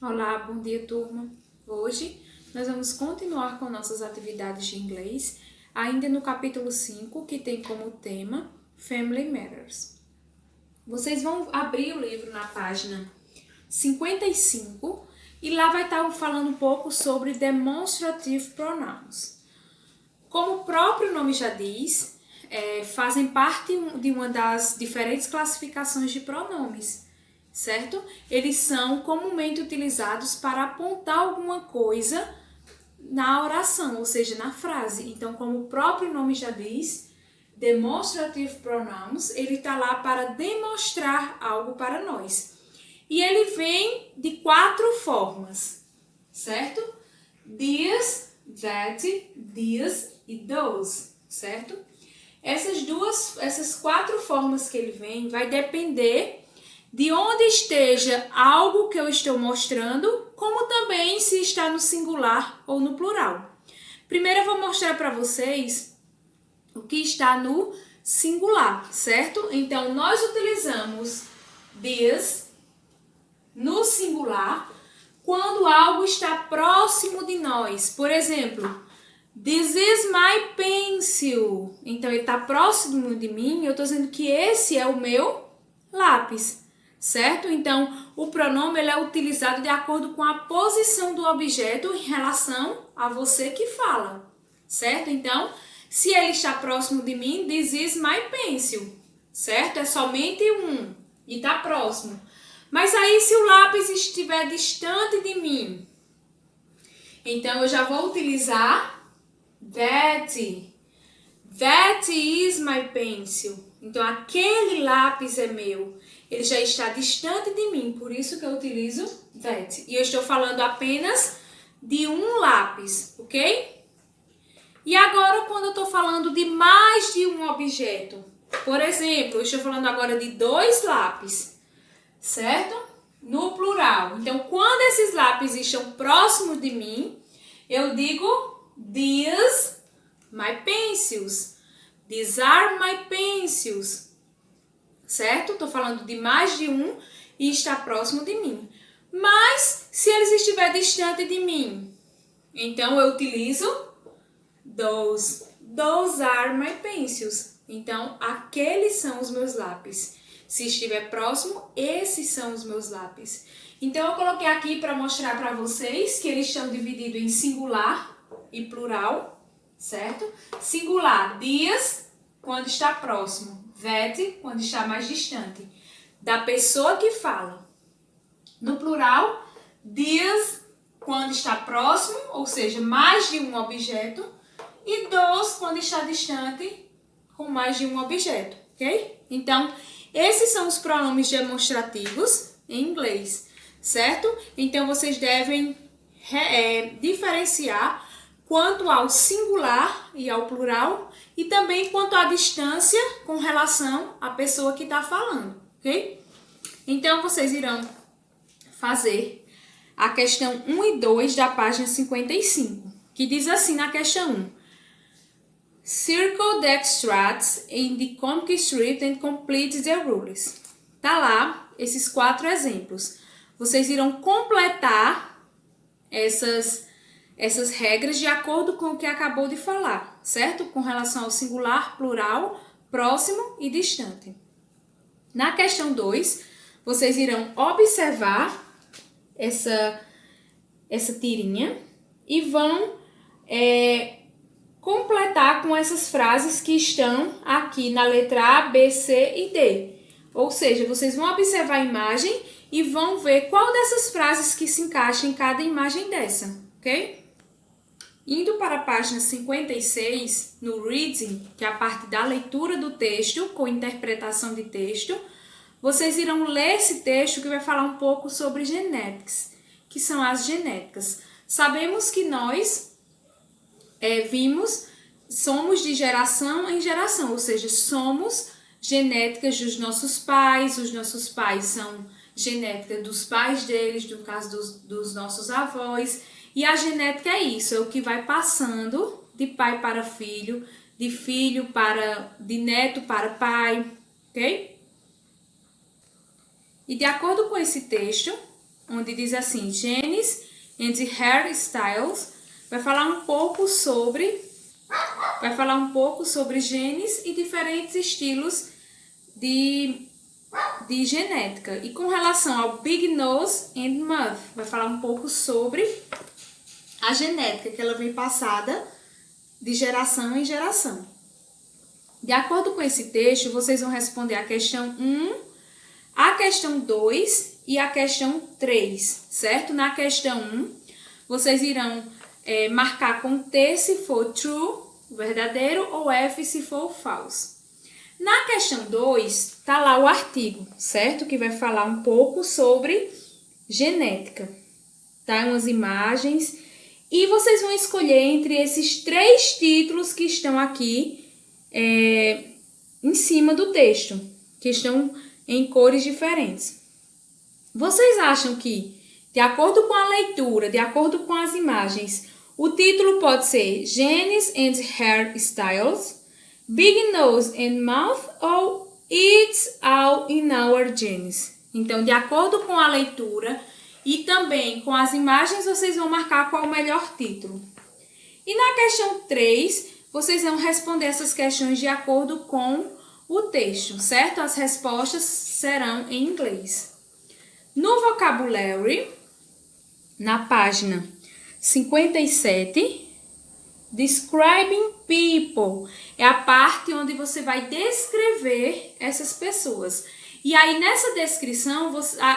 Olá, bom dia, turma. Hoje nós vamos continuar com nossas atividades de inglês, ainda no capítulo 5, que tem como tema Family Matters. Vocês vão abrir o livro na página 55 e lá vai estar falando um pouco sobre demonstrative pronouns. Como o próprio nome já diz, fazem parte de uma das diferentes classificações de pronomes, certo? Eles são comumente utilizados para apontar alguma coisa na oração, ou seja, na frase. Então, como o próprio nome já diz, demonstrative pronouns, ele está lá para demonstrar algo para nós. E ele vem de 4 formas, certo? This, that, this e those, certo? Essas 4 formas que ele vem vai depender de onde esteja algo que eu estou mostrando, como também se está no singular ou no plural. Primeiro eu vou mostrar para vocês o que está no singular, certo? Então, nós utilizamos this no singular quando algo está próximo de nós. Por exemplo, this is my pencil. Então, ele está próximo de mim, eu estou dizendo que esse é o meu lápis. Certo? Então, o pronome ele é utilizado de acordo com a posição do objeto em relação a você que fala. Certo? Então, se ele está próximo de mim, this is my pencil. Certo? É somente um e está próximo. Mas aí, se o lápis estiver distante de mim, então eu já vou utilizar that. That is my pencil. Então, aquele lápis é meu. Ele já está distante de mim, por isso que eu utilizo that. E eu estou falando apenas de um lápis, ok? E agora, quando eu estou falando de mais de um objeto, por exemplo, eu estou falando agora de 2 lápis, certo? No plural. Então, quando esses lápis estão próximos de mim, eu digo these my pencils. These are my pencils. Certo? Estou falando de mais de um e está próximo de mim. Mas, se eles estiverem distante de mim, então eu utilizo those. Those are my pencils. Então, aqueles são os meus lápis. Se estiver próximo, esses são os meus lápis. Então, eu coloquei aqui para mostrar para vocês que eles estão divididos em singular e plural, certo? Singular, these, quando está próximo. That, quando está mais distante. Da pessoa que fala. No plural, these, quando está próximo, ou seja, mais de um objeto. E those, quando está distante, com mais de um objeto, ok? Então, esses são os pronomes demonstrativos em inglês, certo? Então, vocês devem diferenciar quanto ao singular e ao plural e também quanto à distância com relação à pessoa que está falando, ok? Então, vocês irão fazer a questão 1 e 2 da página 55, que diz assim na questão 1. Circle the extracts in the comic strip and complete the rules. Tá lá esses 4 exemplos. Vocês irão completar essas regras de acordo com o que acabou de falar, certo? Com relação ao singular, plural, próximo e distante. Na questão 2, vocês irão observar essa tirinha e vão completar com essas frases que estão aqui na letra A, B, C e D. Ou seja, vocês vão observar a imagem e vão ver qual dessas frases que se encaixa em cada imagem dessa, ok? Indo para a página 56, no reading, que é a parte da leitura do texto, com interpretação de texto, vocês irão ler esse texto que vai falar um pouco sobre genetics, que são as genéticas. Sabemos que nós somos de geração em geração, ou seja, somos genéticas dos nossos pais, os nossos pais são genética dos pais deles, no caso dos nossos avós. E a genética é isso, é o que vai passando de pai para filho, de neto para pai, ok? E de acordo com esse texto, onde diz assim, Janice and Hairstyles, vai falar um pouco sobre genes e diferentes estilos de genética. E com relação ao Big Nose and Mouth, vai falar um pouco sobre a genética, que ela vem passada de geração em geração. De acordo com esse texto, vocês vão responder a questão 1, a questão 2 e a questão 3, certo? Na questão 1, vocês irão marcar com T se for true, verdadeiro, ou F se for false. Na questão 2, tá lá o artigo, certo? Que vai falar um pouco sobre genética. Tá? Umas imagens. E vocês vão escolher entre esses 3 títulos que estão aqui em cima do texto, que estão em cores diferentes. Vocês acham que, de acordo com a leitura, de acordo com as imagens, o título pode ser Genes and Hairstyles, Big Nose and Mouth ou It's All in Our Genes? Então, de acordo com a leitura e também com as imagens, vocês vão marcar qual é o melhor título. E na questão 3, vocês vão responder essas questões de acordo com o texto, certo? As respostas serão em inglês. No vocabulary, na página 57, Describing People é a parte onde você vai descrever essas pessoas. E aí, nessa descrição,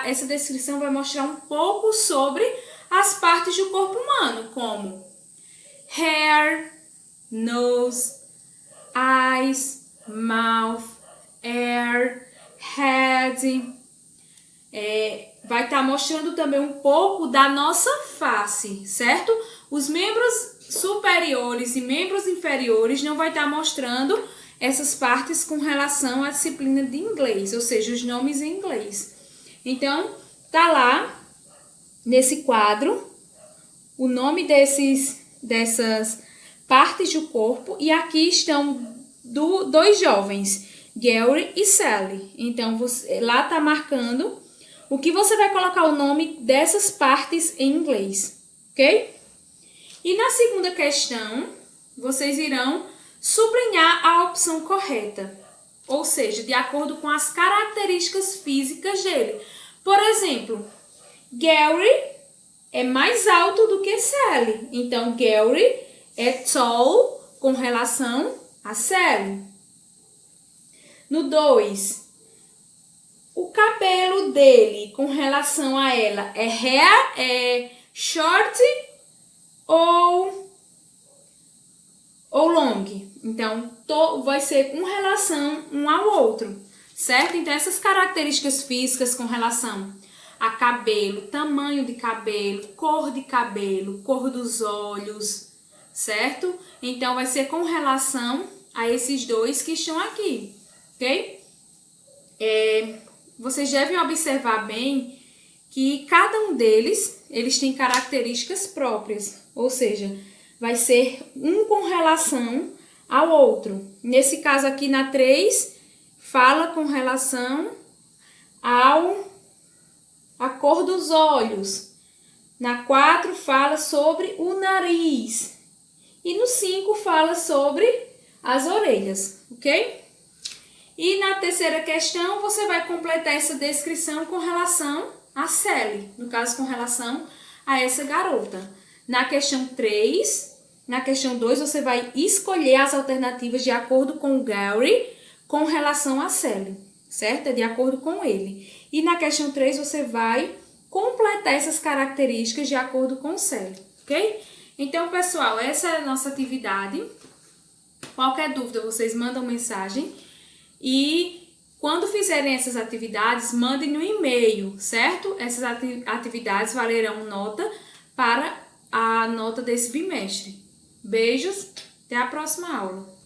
essa descrição vai mostrar um pouco sobre as partes do corpo humano, como hair, nose, eyes, mouth, ear, head. Vai estar mostrando também um pouco da nossa face, certo? Os membros superiores e membros inferiores não vai estar mostrando essas partes com relação à disciplina de inglês, ou seja, os nomes em inglês. Então, tá lá nesse quadro o nome dessas partes do corpo, e aqui estão dois jovens, Gary e Sally. Então, lá tá marcando o que você vai colocar o nome dessas partes em inglês, ok? E na segunda questão, vocês irão sublinhar a opção correta, ou seja, de acordo com as características físicas dele. Por exemplo, Gary é mais alto do que Sally, então Gary é tall com relação a Sally. No 2, o cabelo dele com relação a ela é hair, é short ou long. Então, vai ser com relação um ao outro, certo? Então, essas características físicas com relação a cabelo, tamanho de cabelo, cor dos olhos, certo? Então, vai ser com relação a esses dois que estão aqui, ok? Vocês devem observar bem que cada um deles, eles têm características próprias, ou seja, vai ser um com relação ao outro. Nesse caso aqui, na 3, fala com relação a cor dos olhos. Na 4, fala sobre o nariz. E no 5, fala sobre as orelhas, ok? E na terceira questão, você vai completar essa descrição com relação a Sally, no caso, com relação a essa garota. Na questão 3, na questão 2, você vai escolher as alternativas de acordo com o Gary com relação a Sally, certo? É de acordo com ele. E na questão 3, você vai completar essas características de acordo com o Sally, ok? Então, pessoal, essa é a nossa atividade. Qualquer dúvida, vocês mandam mensagem. E quando fizerem essas atividades, mandem no e-mail, certo? Essas atividades valerão nota para a nota desse bimestre. Beijos, até a próxima aula.